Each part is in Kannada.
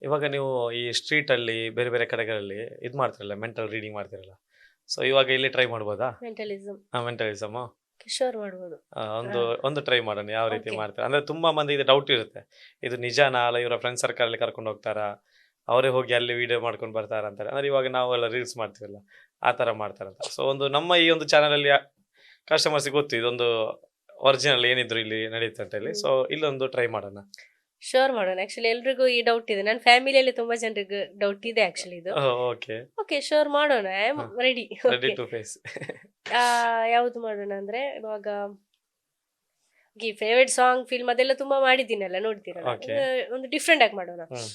ಇವಾಗ ನೀವು ಈ ಸ್ಟ್ರೀಟಲ್ಲಿ ಬೇರೆ ಬೇರೆ ಕಡೆಗಳಲ್ಲಿ ಇದು ಮಾಡ್ತಿರಲ್ಲ, ಮೆಂಟಲ್ ರೀಡಿಂಗ್ ಮಾಡ್ತಿರಲ್ಲ. ಸೊ ಇವಾಗ ಇಲ್ಲಿ ಟ್ರೈ ಮಾಡ್ಬೋದಾ? ಮೆಂಟಲಿಸಮ್ ಮೆಂಟಲಿಸಮ್ ಕಿಶೋರ್ ಮಾಡ್ಬೋದು. ಒಂದು ಒಂದು ಟ್ರೈ ಮಾಡೋಣ ಯಾವ ರೀತಿ Okay. ಮಾಡ್ತಾರೆ. ಅಂದ್ರೆ ತುಂಬಾ ಮಂದಿಗೆ ಡೌಟ್ ಇರುತ್ತೆ, ಇದು ನಿಜಾನಾ ಅಲ್ಲ ಇವರ ಫ್ರೆಂಡ್ ಸರ್ಕಲ್ ಅಲ್ಲಿ ಕರ್ಕೊಂಡು ಹೋಗ್ತಾರಾ, ಅವರೇ ಹೋಗಿ ಅಲ್ಲಿ ವಿಡಿಯೋ ಮಾಡ್ಕೊಂಡು ಬರ್ತಾರ ಅಂತಾರೆ. ಅಂದ್ರೆ ಇವಾಗ ನಾವೆಲ್ಲ ರೀಲ್ಸ್ ಮಾಡ್ತೀವಲ್ಲ, ಆ ತರ ಮಾಡ್ತಾರಂತ. ಸೊ ಒಂದು ನಮ್ಮ ಈ ಒಂದು ಚಾನಲ್ ಅಲ್ಲಿ ಕಸ್ಟಮರ್ಸ್ ಗೊತ್ತು ಇದೊಂದು ಒರಿಜಿನಲ್ ಏನಿದ್ರು ಇಲ್ಲಿ ನಡೆಯುತ್ತೆ ಅಂತ ಹೇಳಿ. ಸೊ ಇಲ್ಲೊಂದು ಟ್ರೈ ಮಾಡೋಣ. ಶೋರ್ ಮಾಡೋಣ. ಆಕ್ಚುಲಿ ಎಲ್ರಿಗೂ ಈ ಡೌಟ್ ಇದೆ, ನನ್ನ ಫ್ಯಾಮಿಲಿಯಲ್ಲಿ ತುಂಬಾ ಜನರಿಗೆ ಡೌಟ್ ಇದೆ ಆಕ್ಚುಲಿ ಇದು. ಓಕೆ, ಓಕೆ, ಶೋರ್ ಮಾಡೋಣ. I am ready. Ready to face. ಯಾವ್ದು ಮಾಡೋಣ ಅಂದ್ರೆ ಇವಾಗ ಫೇವ್ರೆಟ್ ಸಾಂಗ್ ಫಿಲ್ಮ್ ಅದೆಲ್ಲ ತುಂಬಾ ಮಾಡಿದ್ದೀನಲ್ಲ, ನೋಡ್ತೀರಲ್ಲ. Okay. ಒಂದು ಡಿಫ್ರೆಂಟ್ ಆಗಿ ಮಾಡೋಣ. ಹ್ಮ್.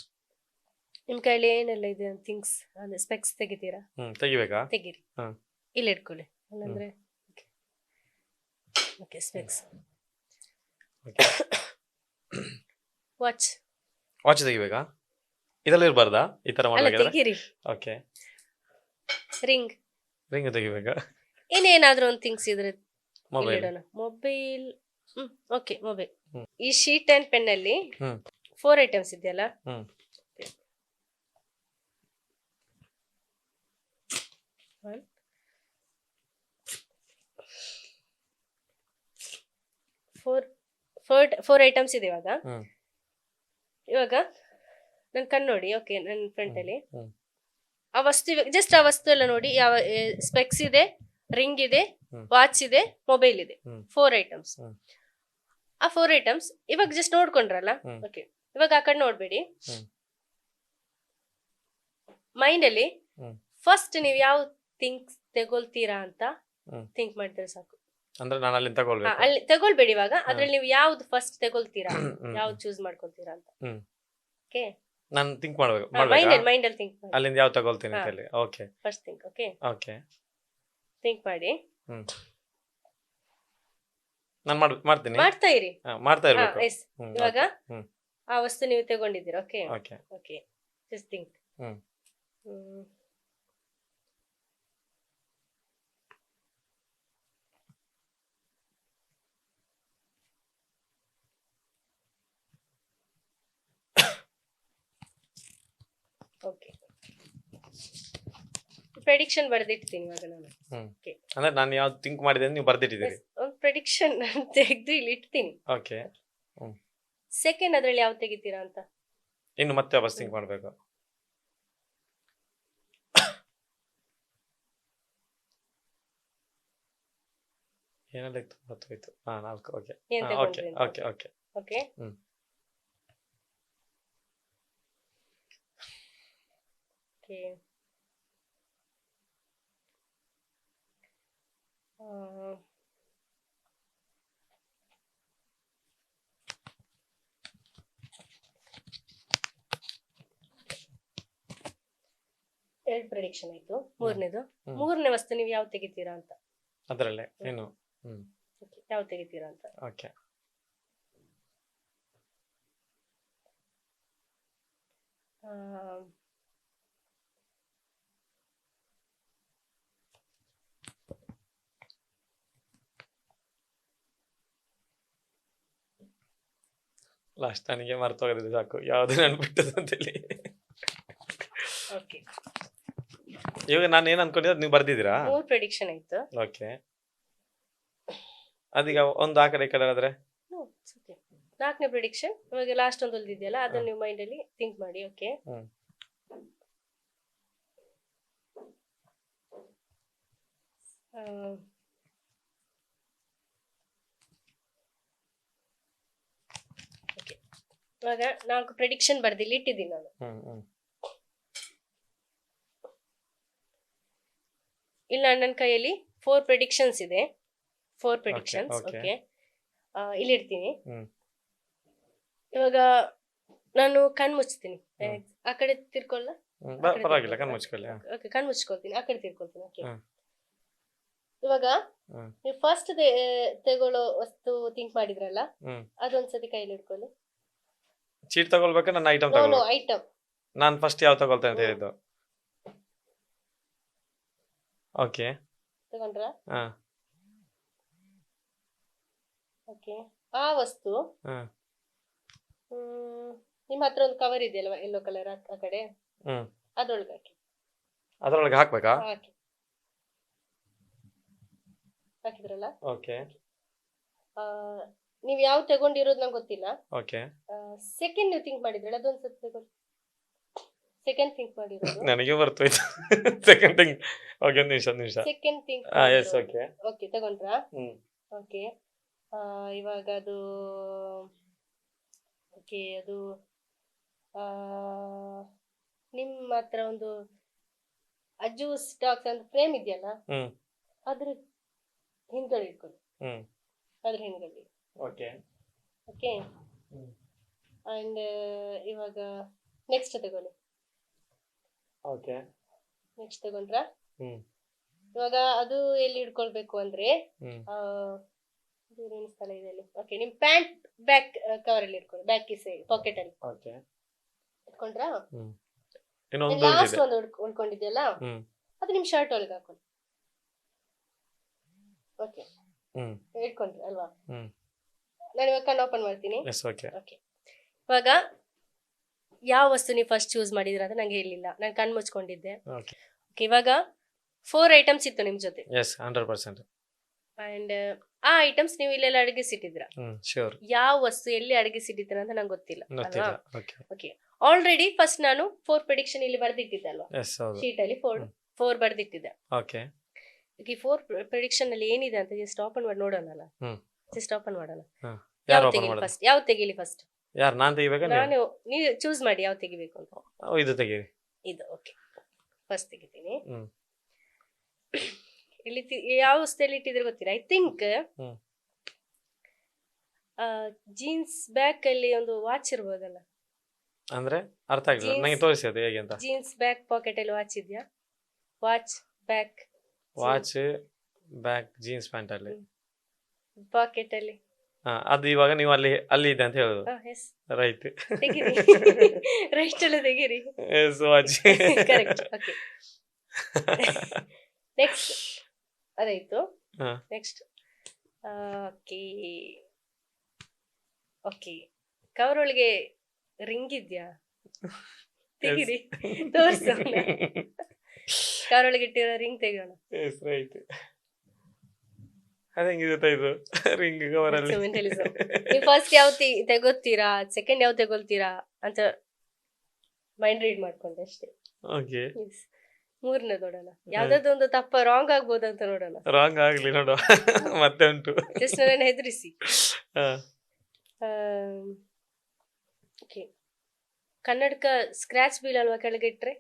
ನಿಮ್ ಕೈಲಿ ಏನೆಲ್ಲ ಇದೆ ಥಿಂಗ್ಸ್ ಅಂದ್ರೆ ಸ್ಪೆಕ್ಸ್ ತೆಗಿತೀರಾ? ತೆಗಿಬೇಕಾ? ತೆಗೀರಿ. ಹಾ. ಇಲ್ಲಿ ಇಟ್ಕೊಳ್ಳಿ. ಅಲ್ಲಂದ್ರೆ ಓಕೆ ಸ್ಪೆಕ್ಸ್. ವಾಚ್ ವಾಚ್ ತೆಗಿಬೇಕಾ? ಇದೆಲ್ಲ ಇರಬಾರ್ದಾ ಈ ತರ ಅಲ್ಲ, ಮಾಡ್ಬೇಕಾದ್ರೆ? ತೆಗೀರಿ. ಓಕೆ, ರಿಂಗ್, ರಿಂಗ್ ತೆಗಿಬೇಕಾ? ಇನ್ನೇನಾದ್ರೂ ಒಂದು ಥಿಂಗ್ಸ್ ಇದ್ರೆ ಮೊಬೈಲ್. ಇಡೋಣ. ಮೊಬೈಲ್. Okay, mobile. ಹ್ಮ್. ಈ ಶೀಟ್ ಅಂಡ್ ಪೆನ್ ಅಲ್ಲಿ ಹ್ಮ್. 4 ಐಟಮ್ಸ್ ಇದೆಯಲ್ಲ. ಹ್ಮ್. ಫೋರ್ ಐಟಮ್ಸ್ ಇದೆ ಇವಾಗ. ಹ್ಮ್. ಇವಾಗ ನನ್ ಕಣ್ ನೋಡಿ. ಓಕೆ, ನನ್ನ ಫ್ರಂಟ್ ಅಲ್ಲಿ ಹ್ಮ್. ಆ ವಸ್ತು ಜಸ್ಟ್ ಆ ವಸ್ತು ಎಲ್ಲ ನೋಡಿ. ಯಾವ ಸ್ಪೆಕ್ಸ್ ಇದೆ, ರಿಂಗ್ ಇದೆ, ಹ್ಮ್. ವಾಚ್ ಇದೆ, ಮೊಬೈಲ್ ಇದೆ. ಹ್ಮ್. 4 ಐಟಮ್ಸ್. ಹ್ಮ್. ಆ 4 ಐಟಮ್ಸ್ ಇವಾಗ ಜಸ್ಟ್ ನೋಡ್ಕೊಂಡ್ರಲ್ಲ. ಹ್ಮ್. ಓಕೆ, ಇವಾಗ ಆ ಕಡೆ ನೋಡ್ಬೇಡಿ. ಹ್ಮ್. ಮೈಂಡ್ ಅಲ್ಲಿ ಹ್ಮ್. ಫಸ್ಟ್ ನೀವು ಯಾವ ಥಿಂಗ್ಸ್ ತಗೊಳ್ತೀರಾ ಅಂತ ಹ್ಮ್. ಥಿಂಕ್ ಮಾಡಿದ್ರೆ ಸಾಕು. ಅಂದ್ರೆ ನಾನು ಅಲ್ಲಿ ತಗೊಳ್ಬೇಕು. ಅಲ್ಲಿ ತಗೊಳ್ಬೇಡಿ. ಇವಾಗ ಅದ್ರಲ್ಲಿ ನೀವು ಯಾವ್ದು ಫಸ್ಟ್ ತಗೊಳ್ತೀರಾ, ಹ್ಮ್. ಯಾವ್ದು ಚೂಸ್ ಮಾಡ್ಕೊಳ್ತೀರಾ ಅಂತ. ಹ್ಮ್. ಓಕೆ, ನಾನು ಥಿಂಕ್ ಮಾಡ್ಬೇಕಾ? ಮೈಂಡ್ ಅಲ್ಲಿ ಥಿಂಕ್ ಮಾಡಿ. ಅಲ್ಲಿಂದ ಯಾವ ತಗೊಳ್ತೀನಿ ಅಂತ ಹೇಳಿ. Okay, first think. Okay, okay. Think ಮಾಡಿ. ಹ್ಮ್. ನಾನು ಮಾಡ್ತೀನಿ. ಮಾಡ್ತಾ ಇರಿ. ಮಾಡ್ತಾ ಇರ್ಬೇಕು. ಎಸ್. ಇವಾಗ ಹ್ಮ್. ಆ ವಸ್ತು ನೀವು ತಗೊಂಡಿದ್ದೀರಾ. Okay, okay. Okay, just think. Hmm. Okay, prediction ಬರೆದಿಡ್ತೀನಿ ಇವಾಗ ನಾನು. ಹ್ಮ್. ಓಕೆ, ಅಂದ್ರೆ ನಾನು ಯಾವ್ದು ಥಿಂಕ್ ಮಾಡಿದೆ ಅಂತ ನೀವು ಬರ್ದಿಟ್ಟಿದ್ದೀರಿ. ಒಂದು ಪ್ರೆಡಿಕ್ಷನ್ ತೆಗೆದು ಇಲ್ಲಿ ಇಡ್ತೀನಿ. ಓಕೆ. ಸೆಕೆಂಡ್ ಅದ್ರಲ್ಲಿ ಯಾವ್ದು ತೆಗಿತೀರಾ ಅಂತ. ಇನ್ನು ಮತ್ತೆ ವಾಪಸ್ ಥಿಂಕ್ ಮಾಡ್ಬೇಕು. ಏನೆಲ್ಲ ಇತ್ತು? 10 ಹೋಯ್ತು. 4. ಓಕೆ, ಏನ್ ಓಕೆ, ತಗೊಂಡ್ರಿ ಅಂತ. Okay, okay. ಓಕೆ, ಹ್ಮ್. ಓಕೆ. ಎರಡು ಪ್ರೆಡಿಕ್ಷನ್ ಆಯ್ತು. ಮೂರನೇದು, ಹ್ಮ್. ಮೂರನೇ ವಸ್ತು ನೀವು ಯಾವ್ದು ತೆಗಿತೀರಾ ಅಂತ. ಅದರಲ್ಲೇ ಏನು? Okay, ಯಾವ್ದು ತೆಗಿತೀರಾ ಅಂತ. ಓಕೆ. ಲಾಸ್ಟ್ ನನಗೆ ಮರ್ತೋಗೋದಿಲ್ಲ ಸಾಕು ಯಾವ್ದು ನೆನ್ಪಿಟ್ಟದು ಅಂತೇಳಿ. ಓಕೆ, ಇವಾಗ ನಾನು ಏನ್ ಅನ್ಕೊಂಡಿದ್ದೆ ನೀವು ಬರ್ದಿದ್ದೀರಾ? 3 ಪ್ರೆಡಿಕ್ಷನ್ ಆಯ್ತು. ಓಕೆ, ಅದೀಗ ಒಂದು ಆ ಕಡೆ ಈ ಕಡೆ ಆದ್ರೆ 4ನೇ ಪ್ರೆಡಿಕ್ಷನ್. ಇವಾಗ ಲಾಸ್ಟ್ ಒಂದು ಉಳಿದಿದೆಯಲ್ಲ, ಅದನ್ನ ನೀವು ಮೈಂಡ್ ಅಲ್ಲಿ ಥಿಂಕ್ ಮಾಡಿ. ಓಕೆ, ಹ್ಮ್. ಓಕೆ, ಇವಾಗ 4 ಪ್ರೆಡಿಕ್ಷನ್ ಬರ್ದಿಲ್ಲಿ ಇಟ್ಟಿದ್ದೀನಿ ನಾನು. ಇಲ್ಲ, ನನ್ನ ಕೈಯಲ್ಲಿ 4 ಪ್ರೆಡಿಕ್ಷನ್ಸ್ ಇದೆ. 4 ಪ್ರೆಡಿಕ್ಷನ್ಸ್. okay. ಓಕೆ, ಇಲ್ಲಿ ಇಡ್ತೀನಿ. ಹ್ಮ್. ಇವಾಗ ನಾನು ಕಣ್ ಮುಚ್ತೀನಿ. ಆ ಕಡೆ ತಿರ್ಕೊಳ್ಳ. ಪರವಾಗಿಲ್ಲ, ಕಣ್ಣು ಮುಚ್ಕೊಳ್ಳಿ. ಓಕೆ, ಕಣ್ ಮುಚ್ಕೊಳ್ತೀನಿ, ಆ ಕಡೆ ತಿರ್ಕೊಳ್ತೀನಿ. ಓಕೆ, ಹ್ಮ್. ಇವಾಗ ನೀವು ಫಸ್ಟ್ ತಗೊಳ್ಳೋ ವಸ್ತು ಥಿಂಕ್ ಮಾಡಿದ್ರಲ್ಲ, ಅದೊಂದ್ಸತಿ ಕೈಯಲ್ಲಿ ಇಟ್ಕೊಳ್ಳಿ. ಚೀಟ್ ತಗೊಳ್ಬೇಕಾ ನನ್ನ ಐಟಮ್ ನೋ ತಗೊಳ್ಬೇಕು? ಐಟಮ್. ನಾನು ಫಸ್ಟ್ ಯಾವ ತಗೊಳ್ತೇನೆ ಅಂತ ಹೇಳಿದ್ದು. ಓಕೆ, ತಗೊಂಡ್ರಾ? ಹಾ. ಓಕೆ, ಆ ವಸ್ತು ನಿಮ್ಮ ಹತ್ರ ಒಂದು ಕವರ್ ಇದೆಯಲ್ವಾ ಯೆಲ್ಲೋ ಕಲರ್ ಆ ಕಡೆ, ಹ್ಮ್ ಅದ್ರೊಳಗೆ ಹಾಕಿ. ಅದ್ರೊಳಗೆ ಹಾಕ್ಬೇಕಾ? ಹಾಕಿ, ಹಾಕಿದ್ರಲ್ಲ. ಓಕೆ ನೀವು ಯಾವ ತಗೊಂಡಿರೋದು ನಂಗೆ ಗೊತ್ತಿಲ್ಲ. ಓಕೆ. ಸೆಕೆಂಡ್ ನೀವು ಥಿಂಕ್ ಮಾಡಿದ್ರಲ್ಲ, ಅದೊಂದು ಸ್ವಲ್ಪ ತಗೊಳ್ಳಿ. ಸೆಕೆಂಡ್ ಥಿಂಕ್ ಮಾಡಿರೋದು. ನನಗೆ ಬರ್ತೋಯ್ತು ಸೆಕೆಂಡ್ ಥಿಂಗ್. ಓಕೆ, ಒಂದು ನಿಮಿಷ. Second think. Yes, okay. Okay, ತಗೊಂಡ್ರಾ? Hmm okay. ಇವಾಗ ಅದು ಓಕೆ, ಅದು ನಿಮ್ಮ ಹತ್ರ ಒಂದು ಅಜ್ಜು ಸ್ಟಾಕ್ಸ್ ಅಂತ ಫ್ರೇಮ್ ಇದೆಯಲ್ಲ, ಹ್ಮ್ ಅದ್ರ ಹಿಂದ್ಗಡೆ ಇಟ್ಕೊಳ್ಳಿ. ಹ್ಮ್ ಅದ್ರ ಹಿಂದ್ಗಡೆ. ಓಕೆ. ಓಕೆ. ಹ್ಮ್. ಅಂಡ್ ಇವಾಗ ನೆಕ್ಸ್ಟ್ ತಗೊಳ್ಳಿ. ಓಕೆ. ನೆಕ್ಸ್ಟ್ ತಗೊಂಡ್ರಾ? ಹ್ಮ್. ಇವಾಗ ಅದು ಎಲ್ಲಿ ಇಟ್ಕೊಳ್ಬೇಕು ಅಂದ್ರೆ ಹ್ಮ್ ದೂರಿನ ಸ್ಥಳ ಇದೆ ಅಲ್ಲಿ. ಓಕೆ, ನಿಮ್ ಪ್ಯಾಂಟ್ ಬ್ಯಾಕ್ ಕವರ್ ಅಲ್ಲಿ ಇಟ್ಕೊಳ್ಳಿ, ಬ್ಯಾಕ್ ಪಾಕೆಟ್ ಅಲ್ಲಿ ಓಕೆ. ಇಟ್ಕೊಂಡ್ರಾ? ಹ್ಮ್. ಇನ್ನೊಂದು ಲಾಸ್ಟ್ ಇದೆ. ಒಂದು ಉಳ್ಕೊಂಡಿದೆಯಲ್ಲ, ಹ್ಮ್ ಅದು ನಿಮ್ ಶರ್ಟ್ ಒಳಗೆ ಹಾಕೊಳ್ಳಿ. ಓಕೆ, ಹ್ಮ್ ಇಟ್ಕೊಂಡ್ರಿ ಅಲ್ವಾ? ಹ್ಮ್. ನಾನು ಇವಾಗ ಕಣ್ಣು ಓಪನ್ ಮಾಡ್ತೀನಿ. S, okay. ಓಕೆ, ಇವಾಗ ಯಾವ ವಸ್ತು ನೀವು ಫಸ್ಟ್ ಚೂಸ್ ಮಾಡಿದ್ರ ಅಂತ ನಂಗೆ ಹೇಳಿಲ್ಲ, ನಾನು ಕಣ್ಣು ಮುಚ್ಕೊಂಡಿದ್ದೆ. ಓಕೆ. ಓಕೆ, ಇವಾಗ 4 ಐಟಮ್ಸ್ ಇತ್ತು ನಿಮ್ ಜೊತೆ, ಎಸ್, 100%. ಅಂಡ್ ಆ ಐಟಮ್ಸ್ ನೀವು ಇಲ್ಲೆಲ್ಲ ಅಡಗಿಸಿಟ್ಟಿದ್ರ. ಶ್ಯೂರ್. ಯಾವ ವಸ್ತು ಎಲ್ಲಿ ಅಡಗಿಸಿಟ್ಟಿದ್ರ ಅಂತ ನಂಗೆ ಗೊತ್ತಿಲ್ಲ ಗೊತ್ತಿಲ್ಲ. ಅಲ್ವಾ? ಓಕೆ. ಓಕೆ, ಆಲ್ರೆಡಿ ಫಸ್ಟ್ ನಾನು 4 ಪ್ರೆಡಿಕ್ಷನ್ ಇಲ್ಲಿ ಬರ್ದಿಟ್ಟಿದ್ದೆ ಅಲ್ವಾ, ಎಸ್, ಹೌದು. ಶೀಟ್ ಅಲ್ಲಿ 4 ಬರ್ದಿಟ್ಟಿದ್ದೆ. ಓಕೆ. ಈ 4 ಪ್ರೆಡಿಕ್ಷನ್ ಅಲ್ಲಿ ಏನಿದೆ ಅಂತ ಜಸ್ಟ್ ಓಪನ್ ಮಾಡಿ ನೋಡೋಣ ಅಲ್ಲ. ಹ್ಮ್. ಜಸ್ಟ್ ಓಪನ್ ಮಾಡೋಣ. ಯಾರು ಯಾವ ಓಪನ್ ತೆಗಿಲಿ ಮಾಡೋದು? ಫಸ್ಟ್? ಯಾವ ತೆಗಿಲಿ ಫಸ್ಟ್? ಯಾರು, ನಾನ್ ತೆಗಿಬೇಕಾ ನೀವು? ನಾನು, ನೀವು ಚೂಸ್ ಮಾಡಿ ಯಾವ ತೆಗಿಬೇಕು ಅಂತ. ಇದು ತೆಗೀರಿ. ಇದು. ಓಕೆ, ಫಸ್ಟ್ ತೆಗಿತೀನಿ. ಹ್ಮ್. ಇಲ್ಲಿ ಯಾವ ವಸ್ತುದಲ್ಲಿ ಇಟ್ಟಿದ್ರೆ ಗೊತ್ತಿಲ್ಲ. I think hmm. Jeans back ಅಲ್ಲಿ ಒಂದು ವಾಚ್ ಇರ್ಬೋದಲ್ಲ. ಅಂದ್ರೆ ಅರ್ಥ ಆಗಿಲ್ಲ Jeans. ನಂಗೆ, ತೋರಿಸಿ ಅದು ಹೇಗೆ ಅಂತ. ಜೀನ್ಸ್ ಬ್ಯಾಕ್ ಪಾಕೆಟ್ ಅಲ್ಲಿ ವಾಚ್ ಇದೆಯಾ? Watch back watch bag jeans pant ಅಲ್ಲಿ. ಪಾಕೆಟ್ ಅಲ್ಲಿ. ಅದು ಇವಾಗ ನೀವು ಅಲ್ಲಿ ಇದೆ ಅಂತ ಹೇಳುದು. S, right. ತೆಗಿರಿ. ರೈಟ್ ಅಲ್ಲ ತೆಗಿರಿ. Yes, watch. Correct. Okay, next ಅದಾಯ್ತು. Next okay. ಓಕೆ, ಕವರ್ ಒಳಗೆ ರಿಂಗ್ ಇದೆಯಾ? ತೆಗಿರಿ, ತೋರ್ಸ. ಕವರ್ ಒಳಗೆ ಇಟ್ಟಿರೋ ರಿಂಗ್ ತೆಗಿಯೋಣ. S, right. ಅದ ಹೆಂಗಿದೆ ಇದು ರಿಂಗ್ ಕವರ್ ಅಲ್ಲಿ? ನೀವು ಫಸ್ಟ್ ಯಾವ ತೆಗೋತೀರಾ, ಸೆಕೆಂಡ್ ಯಾವ ತೆಗೊಳ್ತೀರಾ ಅಂತ ಮೈಂಡ್ ರೀಡ್ ಮಾಡ್ಕೊಂಡೆ ಅಷ್ಟೇ. ಓಕೆ. ಮೂರನೇ ನೋಡೋಣ, ಯಾವ್ದಾದ್ರು ತಪ್ಪ ರಾಂಗ್ ಆಗ್ಬೋದು ಅಂತ ನೋಡೋಣ. ರಾಂಗ್ ಆಗ್ಲಿ ನೋಡುವ. ಮತ್ತೆ ಉಂಟು. ಜಸ್ಟ್ ನನ್ನ ಹೆದರಿಸಿ. ಓಕೆ, ಕನ್ನಡಕ ಸ್ಕ್ರಾಚ್ ಬೀಳಲ್ವಾ ಕೆಳಗೆ ಇಟ್ರೆ?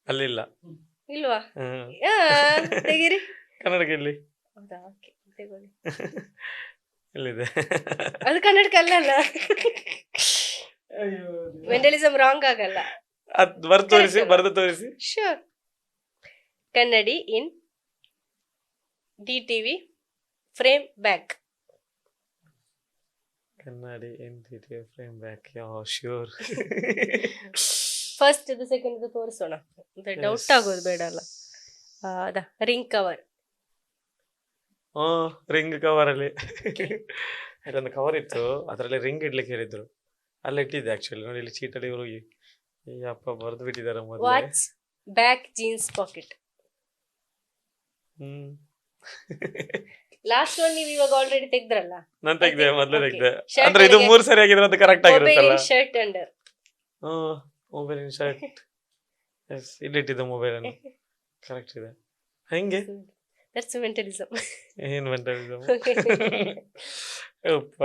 ಅಲ್ಲಿಲ್ಲ. ಇಲ್ವಾ? ತೆಗಿರಿ. ಕನ್ನಡಕ ಇಲ್ಲಿ. ಹೌದಾ? ಓಕೆ, ತೆಗೊಳ್ಳಿ. ಇಲ್ಲಿದೆ. ಅದು ಕನ್ನಡಕ ಅಲ್ಲ. ಮೆಂಟಲಿಸಮ್ ರಾಂಗ್ ಆಗಲ್ಲ. ಬರ್ದು ತೋರಿಸಿ. ಶೂರ್. ಕನ್ನಡಿ ಇನ್ DTV ಫ್ರೇಮ್ ಬ್ಯಾಕ್. ಕನ್ನಡಿ ಇನ್ DTV frame back. Sure. First ಇದು ಸೆಕೆಂಡ್ ಇದು ತೋರಿಸೋಣ, ಡೌಟ್ ಆಗೋದು ಬೇಡ ಅಲ್ಲ. ಅದ ರಿಂಗ್ ಕವರ್. ರಿಂಗ್ ಕವರ್ ಅಲ್ಲಿ ಒಂದು ಕವರ್ ಇತ್ತು, ಅದರಲ್ಲಿ ರಿಂಗ್ ಇಡ್ಲಿಕ್ಕೆ ಹೇಳಿದ್ರು, ಅಲ್ಲಿ ಇಟ್ಟಿದ್ದೆ ಆಕ್ಚುಲಿ. ನೋಡಿ ಇಲ್ಲಿ ಚೀಟಲ್ಲಿ ಇವರು ಅಪ್ಪ ಬರ್ದು ಬಿಟ್ಟಿದ್ದಾರೆ. Watch back jeans pocket. Last one ನೀವು ಇವಾಗ ಆಲ್ರೆಡಿ ತೆಗ್ದ್ರಲ್ಲ. ನಾನು ತೆಗ್ದೆ, ಮೊದಲೇ ತೆಗ್ದೆ. ಅಂದ್ರೆ ಇದು 3 ಸರಿ ಆಗಿದ್ರೆ ಅದು ಕರೆಕ್ಟ್ ಆಗಿರುತ್ತಲ್ಲ. Shirt under. Mobile in shirt. Yes, ಇಲ್ಲಿ ಇಟ್ಟಿದ್ದೆ ಮೊಬೈಲ್ ಅನ್ನು. ಕರೆಕ್ಟ್ ಇದೆ. ಹೆಂಗೆ? That's mentalism. ಏನ್ ಮೆಂಟಲಿಸಮ್? ಅಪ್ಪ